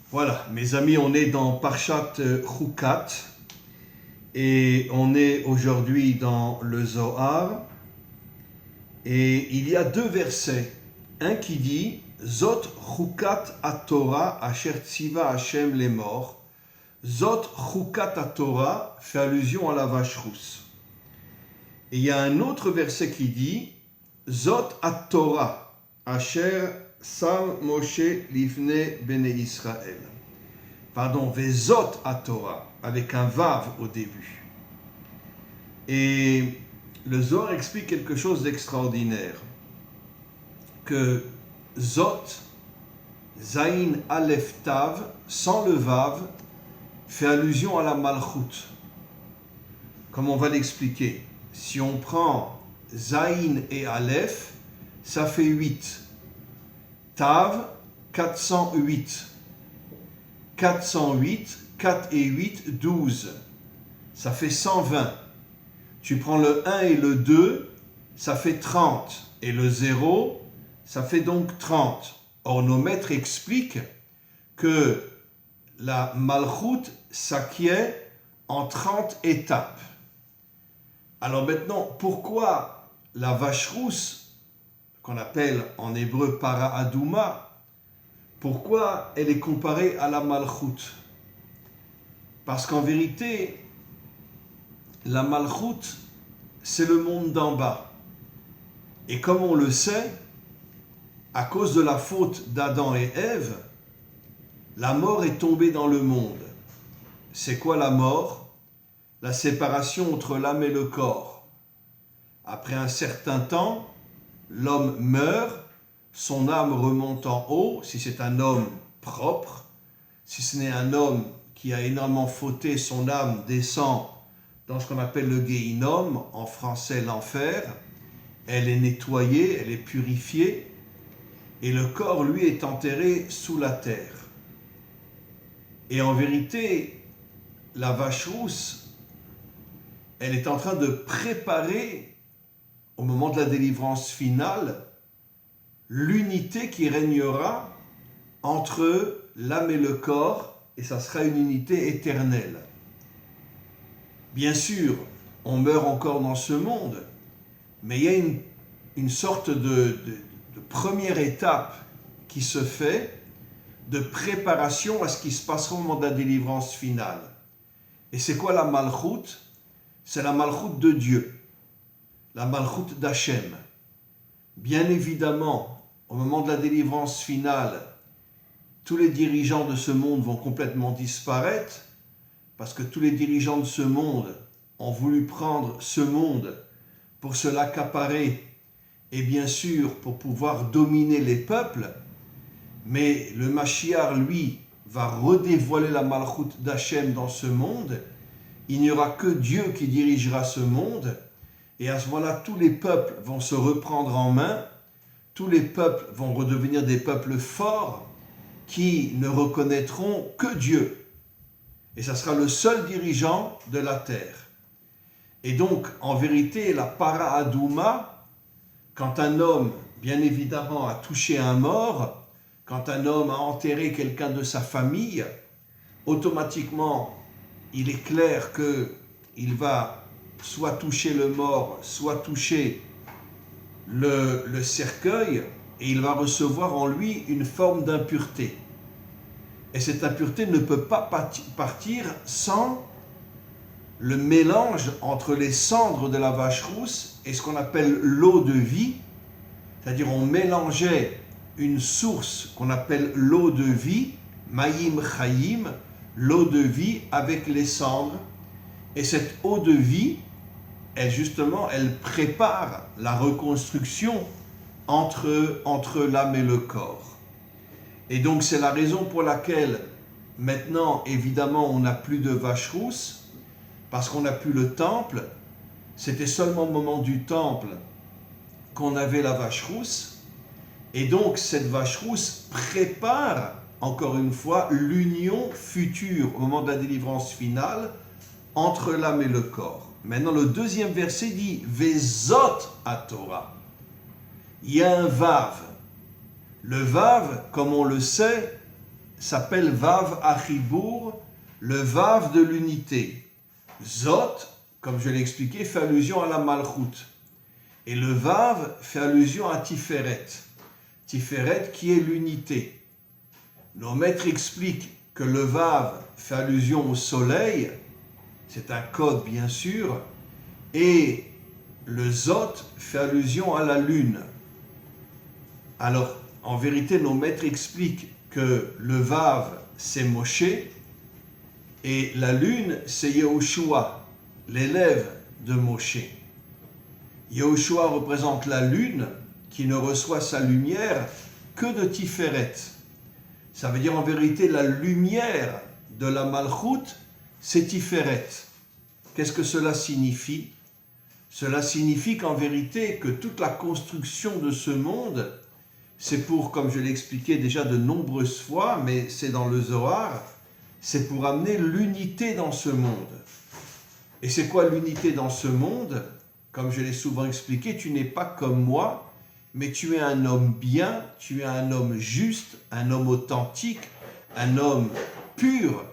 Voilà, mes amis, on est dans Parshat Chukat et on est aujourd'hui dans le Zohar. Et il y a deux versets. Un qui dit Zot Chukat HaTorah Asher Tziva Hashem les morts. Zot Chukat HaTorah fait allusion à la vache rousse. Et il y a un autre verset qui dit Zot HaTorah Asher Sam Moshe Livne Bene Israël. Pardon, Vezot HaTorah, avec un Vav au début. Et le Zohar explique quelque chose d'extraordinaire. Que Zot, Zayin Aleph Tav, sans le Vav, fait allusion à la Malchut. Comme on va l'expliquer. Si on prend Zayin et Aleph, ça fait 8. Tav, 408. 408, 4 et 8, 12. Ça fait 120. Tu prends le 1 et le 2, ça fait 30. Et le 0, ça fait donc 30. Or, nos maîtres expliquent que la Malchut s'acquiert en 30 étapes. Alors maintenant, pourquoi la vache rousse, qu'on appelle en hébreu Para Adouma, pourquoi elle est comparée à la Malchut? Parce qu'en vérité, la Malchut, c'est le monde d'en bas. Et comme on le sait, à cause de la faute d'Adam et Ève, la mort est tombée dans le monde. C'est quoi la mort? La séparation entre l'âme et le corps. Après un certain temps, l'homme meurt, son âme remonte en haut, si c'est un homme propre. Si ce n'est un homme qui a énormément fauté, son âme descend dans ce qu'on appelle le Gehinnom, en français l'enfer. Elle est nettoyée, elle est purifiée, et le corps, lui, est enterré sous la terre. Et en vérité, la vache rousse, elle est en train de préparer, au moment de la délivrance finale, l'unité qui régnera entre l'âme et le corps, et ça sera une unité éternelle. Bien sûr, on meurt encore dans ce monde, mais il y a une sorte de première étape qui se fait de préparation à ce qui se passera au moment de la délivrance finale. Et c'est quoi la Malchut? C'est la Malchut de Dieu, la Malchut d'Hachem. Bien évidemment, au moment de la délivrance finale, tous les dirigeants de ce monde vont complètement disparaître parce que tous les dirigeants de ce monde ont voulu prendre ce monde pour se l'accaparer et bien sûr pour pouvoir dominer les peuples. Mais le Mashiach, lui, va redévoiler la Malchut d'Hachem dans ce monde. Il n'y aura que Dieu qui dirigera ce monde. Et à ce moment-là, tous les peuples vont se reprendre en main. Tous les peuples vont redevenir des peuples forts qui ne reconnaîtront que Dieu. Et ça sera le seul dirigeant de la terre. Et donc, en vérité, la Para Adouma, quand un homme, bien évidemment, a touché un mort, quand un homme a enterré quelqu'un de sa famille, automatiquement, il est clair qu'il va soit toucher le mort, soit toucher le cercueil, et il va recevoir en lui une forme d'impureté. Et cette impureté ne peut pas partir sans le mélange entre les cendres de la vache rousse et ce qu'on appelle l'eau de vie, c'est-à-dire on mélangeait une source qu'on appelle l'eau de vie, Maïm Chayim, l'eau de vie avec les cendres, et cette eau de vie, elle prépare la reconstruction entre l'âme et le corps. Et donc c'est la raison pour laquelle maintenant, évidemment, on n'a plus de vache rousse, parce qu'on n'a plus le temple. C'était seulement au moment du temple qu'on avait la vache rousse. Et donc cette vache rousse prépare, encore une fois, l'union future au moment de la délivrance finale entre l'âme et le corps. Maintenant, le deuxième verset dit « Vezot HaTorah ». Il y a un Vav. Le Vav, comme on le sait, s'appelle Vav Achibour, le Vav de l'unité. Zot, comme je l'ai expliqué, fait allusion à la Malchut. Et le Vav fait allusion à Tiferet. Tiferet qui est l'unité. Nos maîtres expliquent que le Vav fait allusion au soleil, c'est un code bien sûr, et le Zot fait allusion à la lune. Alors, en vérité, nos maîtres expliquent que le Vav, c'est Moshe, et la lune, c'est Yehoshua, l'élève de Moshe. Yehoshua représente la lune qui ne reçoit sa lumière que de Tiferet. Ça veut dire en vérité la lumière de la Malchut, c'est Tiferet. Qu'est-ce que cela signifie? Cela signifie qu'en vérité que toute la construction de ce monde, c'est pour, comme je l'ai expliqué déjà de nombreuses fois, mais c'est dans le Zohar, c'est pour amener l'unité dans ce monde. Et c'est quoi l'unité dans ce monde? Comme je l'ai souvent expliqué, tu n'es pas comme moi, mais tu es un homme bien, tu es un homme juste, un homme authentique, un homme pur.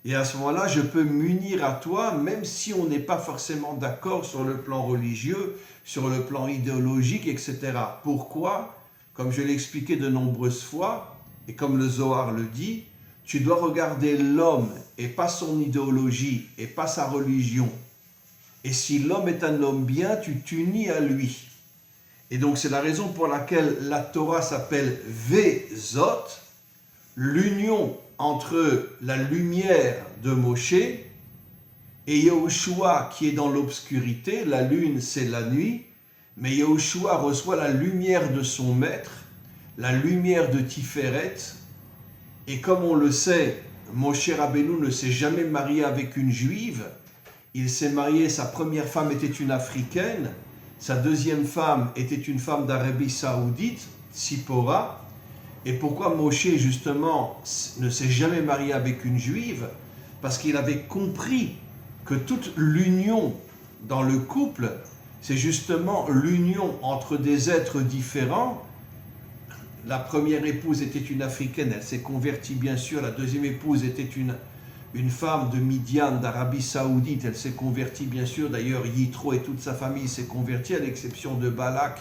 Et à ce moment-là, je peux m'unir à toi, même si on n'est pas forcément d'accord sur le plan religieux, sur le plan idéologique, etc. Pourquoi? Comme je l'ai expliqué de nombreuses fois, et comme le Zohar le dit, tu dois regarder l'homme et pas son idéologie et pas sa religion. Et si l'homme est un homme bien, tu t'unis à lui. Et donc c'est la raison pour laquelle la Torah s'appelle Vezot, l'union entre la lumière de Moshe et Yehoshua qui est dans l'obscurité. La lune, c'est la nuit, mais Yehoshua reçoit la lumière de son maître, la lumière de Tiferet. Et comme on le sait, Moshe Rabbeinu ne s'est jamais marié avec une juive. Il s'est marié, sa première femme était une africaine, sa deuxième femme était une femme d'Arabie Saoudite, Tzipora. Et pourquoi Moshe, justement, ne s'est jamais marié avec une juive? Parce qu'il avait compris que toute l'union dans le couple, c'est justement l'union entre des êtres différents. La première épouse était une africaine, elle s'est convertie bien sûr. La deuxième épouse était une femme de Midian, d'Arabie Saoudite, elle s'est convertie bien sûr. D'ailleurs, Yitro et toute sa famille s'est convertie, à l'exception de Balak,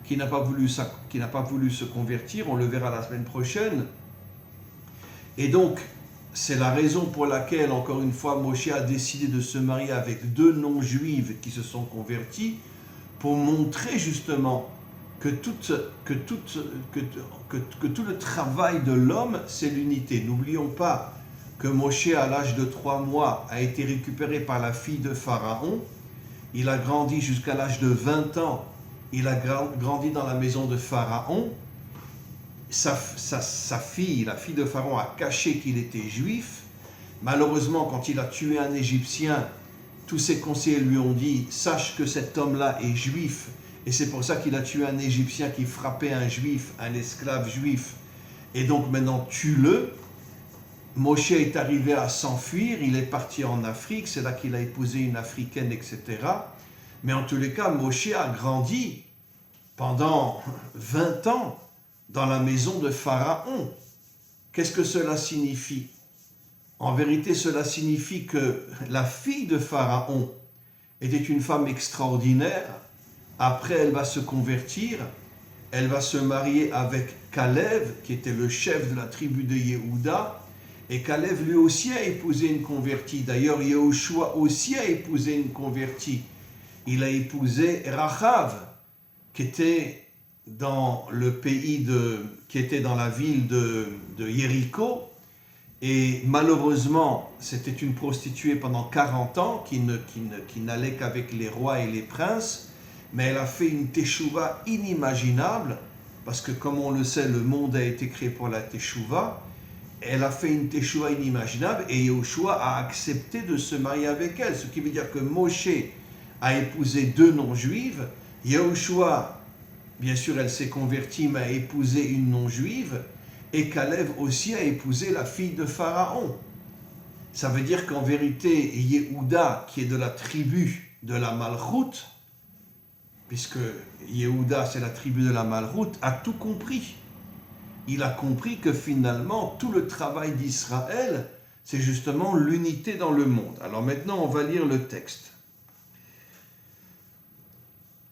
qui n'a pas voulu se convertir. On le verra la semaine prochaine. Et donc, c'est la raison pour laquelle, encore une fois, Moshe a décidé de se marier avec deux non-juives qui se sont convertis, pour montrer justement que tout le travail de l'homme, c'est l'unité. N'oublions pas que Moshe, à l'âge de 3 mois, a été récupéré par la fille de Pharaon. Il a grandi jusqu'à l'âge de 20 ans. Il a grandi dans la maison de Pharaon. Sa fille, la fille de Pharaon, a caché qu'il était juif. Malheureusement, quand il a tué un Égyptien, tous ses conseillers lui ont dit « Sache que cet homme-là est juif ». Et c'est pour ça qu'il a tué un Égyptien qui frappait un juif, un esclave juif. Et donc maintenant, tue-le. Moshe est arrivé à s'enfuir, il est parti en Afrique, c'est là qu'il a épousé une africaine, etc. Mais en tous les cas, Moshe a grandi pendant 20 ans dans la maison de Pharaon. Qu'est-ce que cela signifie? En vérité, cela signifie que la fille de Pharaon était une femme extraordinaire. Après, elle va se convertir, elle va se marier avec Kalev, qui était le chef de la tribu de Yehuda. Et Kalev lui aussi a épousé une convertie. D'ailleurs, Yehoshua aussi a épousé une convertie. Il a épousé Rachav, qui était dans le pays qui était dans la ville de Jéricho. Et malheureusement, c'était une prostituée pendant 40 ans qui n'allait qu'avec les rois et les princes. Mais elle a fait une teshuva inimaginable, parce que comme on le sait, le monde a été créé pour la teshuva. Elle a fait une teshuva inimaginable et Yehoshua a accepté de se marier avec elle. Ce qui veut dire que Moshe a épousé deux non-juives. Yehoshua, bien sûr, elle s'est convertie, mais a épousé une non-juive. Et Kalev aussi a épousé la fille de Pharaon. Ça veut dire qu'en vérité, Yehuda, qui est de la tribu de la Malchut, puisque Yehuda, c'est la tribu de la Malchut, a tout compris. il a compris que finalement, tout le travail d'Israël, c'est justement l'unité dans le monde. Alors maintenant, on va lire le texte.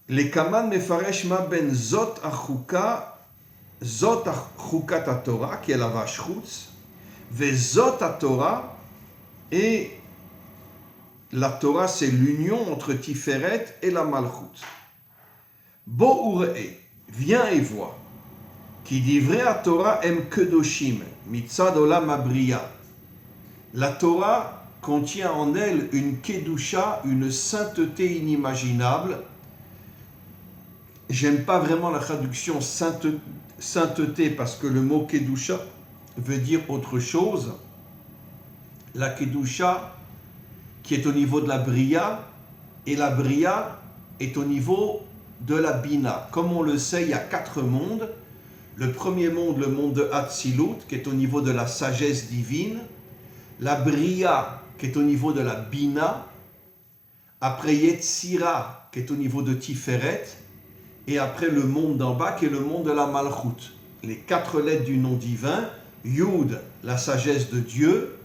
Les kaman mefaresh ma ben zot achuka, zot achukat Torah, qui est la vache chutz, ve zot Torah, et la Torah, c'est l'union entre Tiferet et la Malchut. Bo urei, viens et vois. Qui dit vrai à Torah em kedoshim, mitzad olam abriya. La Torah contient en elle une kedusha, une sainteté inimaginable. J'aime pas vraiment la traduction sainteté parce que le mot kedusha veut dire autre chose. La kedusha qui est au niveau de la bria, et la bria est au niveau de la bina. Comme on le sait, il y a 4 mondes. Le premier monde, le monde de Hatzilut, qui est au niveau de la sagesse divine. La bria, qui est au niveau de la bina. Après Yetzira, qui est au niveau de Tiferet. Et après le monde d'en bas, qui est le monde de la Malchut. Les 4 lettres du nom divin. Yud, la sagesse de Dieu.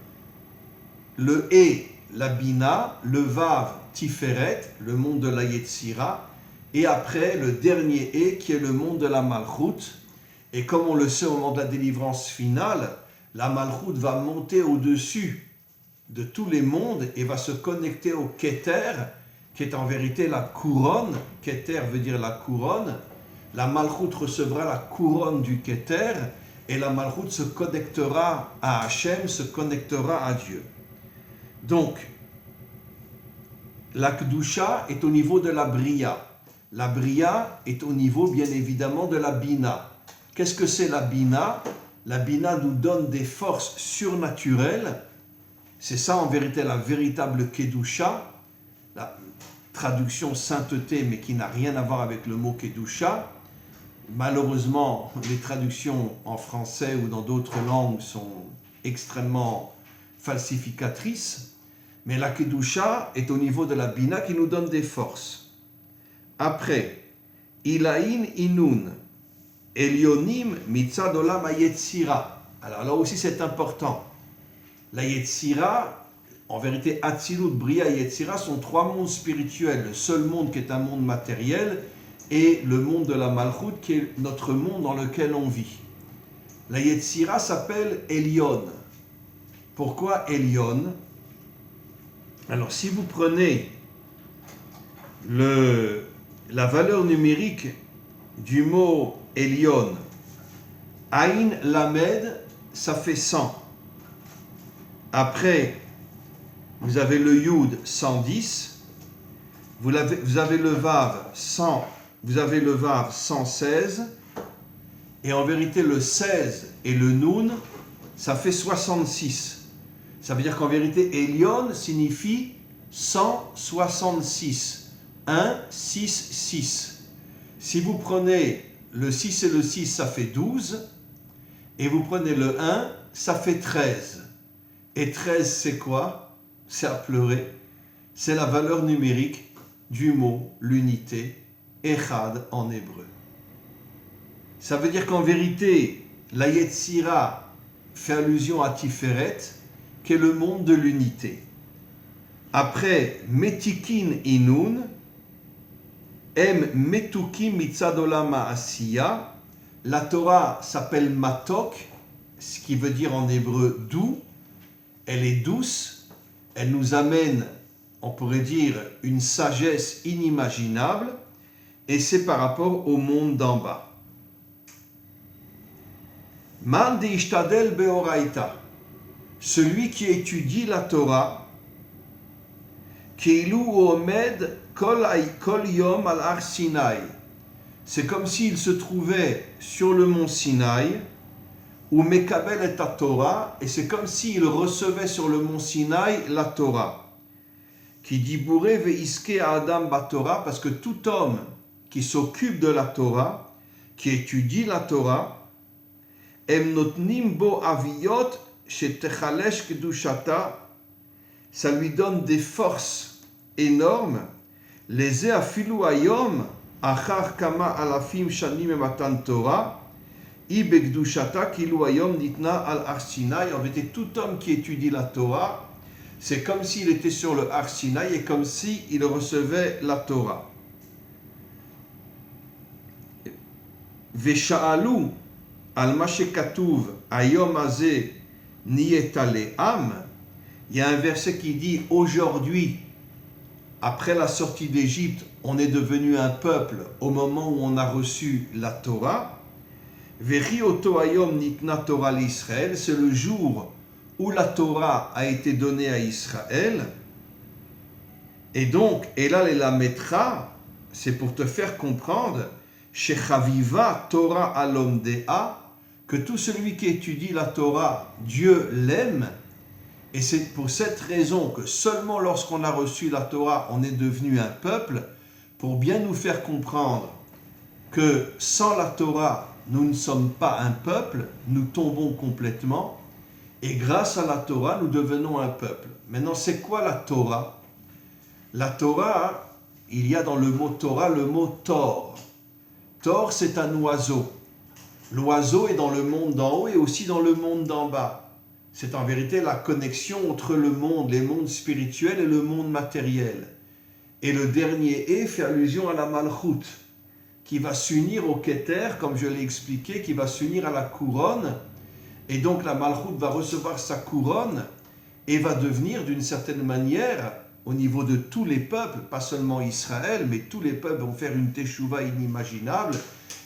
Le E, la bina. Le Vav, Tiferet, le monde de la Yetzira. Et après, le dernier E, qui est le monde de la Malchut. Et comme on le sait au moment de la délivrance finale, la Malchut va monter au-dessus de tous les mondes et va se connecter au Keter, qui est en vérité la couronne. Keter veut dire la couronne. La Malchut recevra la couronne du Keter et la Malchut se connectera à Hachem, se connectera à Dieu. Donc, la Kedusha est au niveau de la Bria. La Bria est au niveau, bien évidemment, de la Bina. Qu'est-ce que c'est la Bina? La Bina nous donne des forces surnaturelles. C'est ça, en vérité, la véritable Kedusha. La traduction sainteté, mais qui n'a rien à voir avec le mot Kedusha. Malheureusement, les traductions en français ou dans d'autres langues sont extrêmement falsificatrices. Mais la Kedusha est au niveau de la Bina qui nous donne des forces. Après, Ilaïn Inun, Elionim Mitzad Olam Yetzira. Alors là aussi c'est important. La Yetzira, en vérité Hatzilut, Bria et Yetzira sont 3 mondes spirituels. Le seul monde qui est un monde matériel et le monde de la Malchut qui est notre monde dans lequel on vit. La Yetzira s'appelle Elion. Pourquoi Elion? Alors si vous prenez la valeur numérique du mot Elion, Aïn Lamed, ça fait 100. Après, vous avez le Yud, 110. Vous avez le Vav, 100. Vous avez le Vav, 116. Et en vérité, le 16 et le Nun, ça fait 66. Ça veut dire qu'en vérité, Elion signifie 166. 1, 6, 6. Si vous prenez le 6 et le 6, ça fait 12. Et vous prenez le 1, ça fait 13. Et 13, c'est quoi? C'est à pleurer. C'est la valeur numérique du mot, l'unité, Echad en hébreu. Ça veut dire qu'en vérité, la Yetzira fait allusion à Tiferet, qui est le monde de l'unité. Après, Metikin Inun, Em Metukim Mitzad Olam Asiya. La Torah s'appelle Matok, ce qui veut dire en hébreu doux. Elle est douce, elle nous amène, on pourrait dire, une sagesse inimaginable, et c'est par rapport au monde d'en bas. Man deishtadel beoraita, celui qui étudie la Torah, keilu omed kol yom al har Sinai, c'est comme s'il se trouvait sur le mont Sinaï, ou mekabel et Torah, et c'est comme s'il recevait sur le mont Sinaï la Torah. Qui dit bourré veiske adam batorah, parce que tout homme qui s'occupe de la Torah, qui étudie la Torah, em notnim bo aviyot shetechalesh kedushata, ça lui donne des forces énormes. Les afilu ayom achar kama alafim shanim matan Torah, Ibekdushata kilu hayom nitna al Har Sinai. En vérité, tout homme qui étudie la Torah, c'est comme s'il était sur le Har Sinai et comme s'il recevait la Torah. Vesha'alu al ma shekatuv hayom hazeh niyeta le'am. Il y a un verset qui dit aujourd'hui, après la sortie d'Égypte, on est devenu un peuple au moment où on a reçu la Torah. Vechi oto hayom nitna Torah l'Israël, c'est le jour où la Torah a été donnée à Israël. Et donc, Elal et la Metra, c'est pour te faire comprendre, Shechaviva Torah alom dea, que tout celui qui étudie la Torah, Dieu l'aime. Et c'est pour cette raison que seulement lorsqu'on a reçu la Torah, on est devenu un peuple, pour bien nous faire comprendre que sans la Torah, nous ne sommes pas un peuple, nous tombons complètement, et grâce à la Torah, nous devenons un peuple. Maintenant, c'est quoi la Torah? La Torah, il y a dans le mot Torah le mot Tor. Tor, c'est un oiseau. L'oiseau est dans le monde d'en haut et aussi dans le monde d'en bas. C'est en vérité la connexion entre le monde, les mondes spirituels et le monde matériel. Et le dernier « et » fait allusion à la Malchut, qui va s'unir au Keter, comme je l'ai expliqué, qui va s'unir à la couronne. Et donc la Malchut va recevoir sa couronne et va devenir d'une certaine manière, au niveau de tous les peuples, pas seulement Israël, mais tous les peuples vont faire une teshuva inimaginable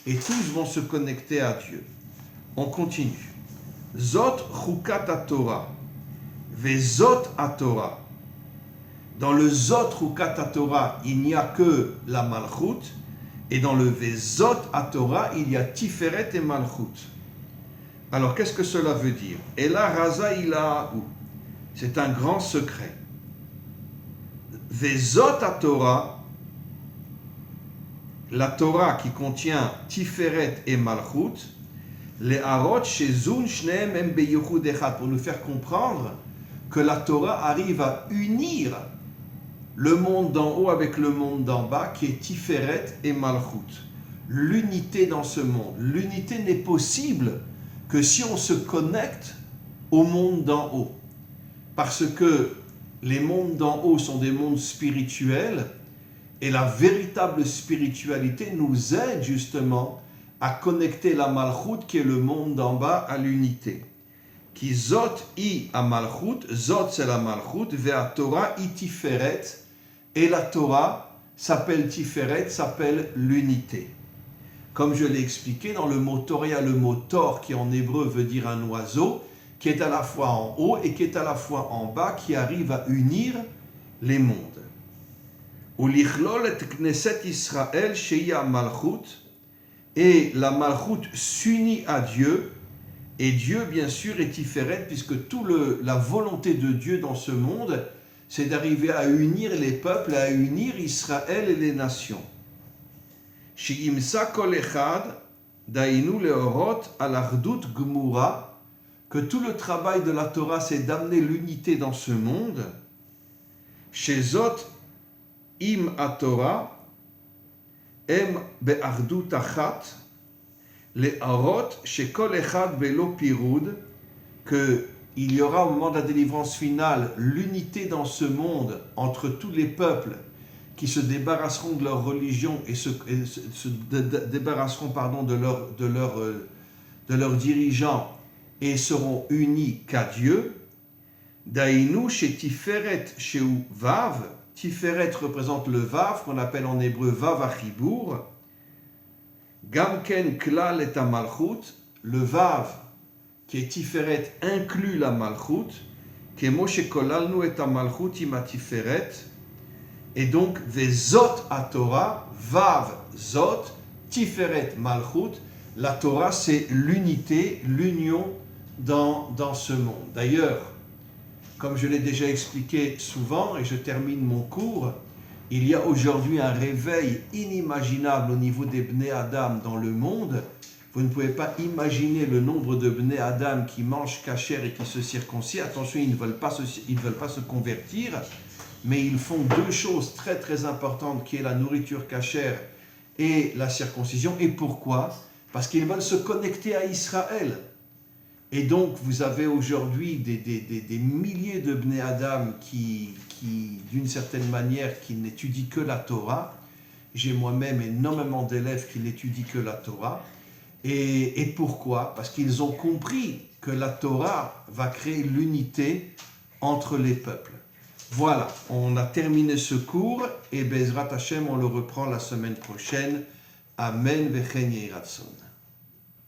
et tous vont se connecter à Dieu. On continue. Zot chukat ha-Torah, vezot ha-Torah. Dans le Zot chukat ha-Torah, il n'y a que la Malchut, et dans le vezot ha-Torah, il y a Tiferet et Malchut. Alors, qu'est-ce que cela veut dire? Et là, Raza Ilahahu, c'est un grand secret. Vezot ha-Torah, la Torah qui contient Tiferet et Malchut, les Harot Shezun Shneem Em Beyichud Echad, pour nous faire comprendre que la Torah arrive à unir le monde d'en haut avec le monde d'en bas, qui est Tiferet et Malchut. L'unité dans ce monde. L'unité n'est possible que si on se connecte au monde d'en haut. Parce que les mondes d'en haut sont des mondes spirituels et la véritable spiritualité nous aide justement à connecter la Malchut qui est le monde d'en bas à l'unité. Qui Zot I a Malchut, Zot c'est la Malchut, Vea Torah I Tiferet, et la Torah s'appelle Tiferet, s'appelle l'unité. Comme je l'ai expliqué, dans le mot Torah, il y a le mot Tor qui en hébreu veut dire un oiseau, qui est à la fois en haut et qui est à la fois en bas, qui arrive à unir les mondes. Ulichlol et Knesset Israël sheia Malchut, et la Malchut s'unit à Dieu, et Dieu bien sûr est Tiferet, puisque toute la volonté de Dieu dans ce monde, c'est d'arriver à unir les peuples, à unir Israël et les nations. Sheimsa kol echad dainu leorot al achdut gmura, que tout le travail de la Torah c'est d'amener l'unité dans ce monde. Shezot im atorah em be'achdut achat leorot shekol echad belo pirud, que il y aura au moment de la délivrance finale l'unité dans ce monde entre tous les peuples qui se débarrasseront de leur religion et se débarrasseront de leurs dirigeants et seront unis qu'à Dieu. Daïnou chez Tiferet chez Vav. Tiferet représente le Vav qu'on appelle en hébreu Vav Achibour. Gamken Klal et Malchut. Le Vav qui est Tiferet inclut la Malchut. Kemo shekolalnu et Malchut ima Tiferet. Et donc, Vezot à Torah, Vav Zot, Tiferet Malchut. La Torah, c'est l'unité, l'union dans ce monde. D'ailleurs, comme je l'ai déjà expliqué souvent, et je termine mon cours, il y a aujourd'hui un réveil inimaginable au niveau des Bnei Adam dans le monde. Vous ne pouvez pas imaginer le nombre de Bnei Adam qui mangent kasher et qui se circoncisent. Attention, ils ne veulent pas se convertir. Mais ils font deux choses très très importantes qui est la nourriture cachère et la circoncision. Et pourquoi? parce qu'ils veulent se connecter à Israël. Et donc, vous avez aujourd'hui des milliers de Bnei Adam qui, d'une certaine manière, qui n'étudient que la Torah. J'ai moi-même énormément d'élèves qui n'étudient que la Torah. Et pourquoi? Parce qu'ils ont compris que la Torah va créer l'unité entre les peuples. Voilà, on a terminé ce cours et Bezrat Hashem, on le reprend la semaine prochaine. Amen vechen yeh ratson.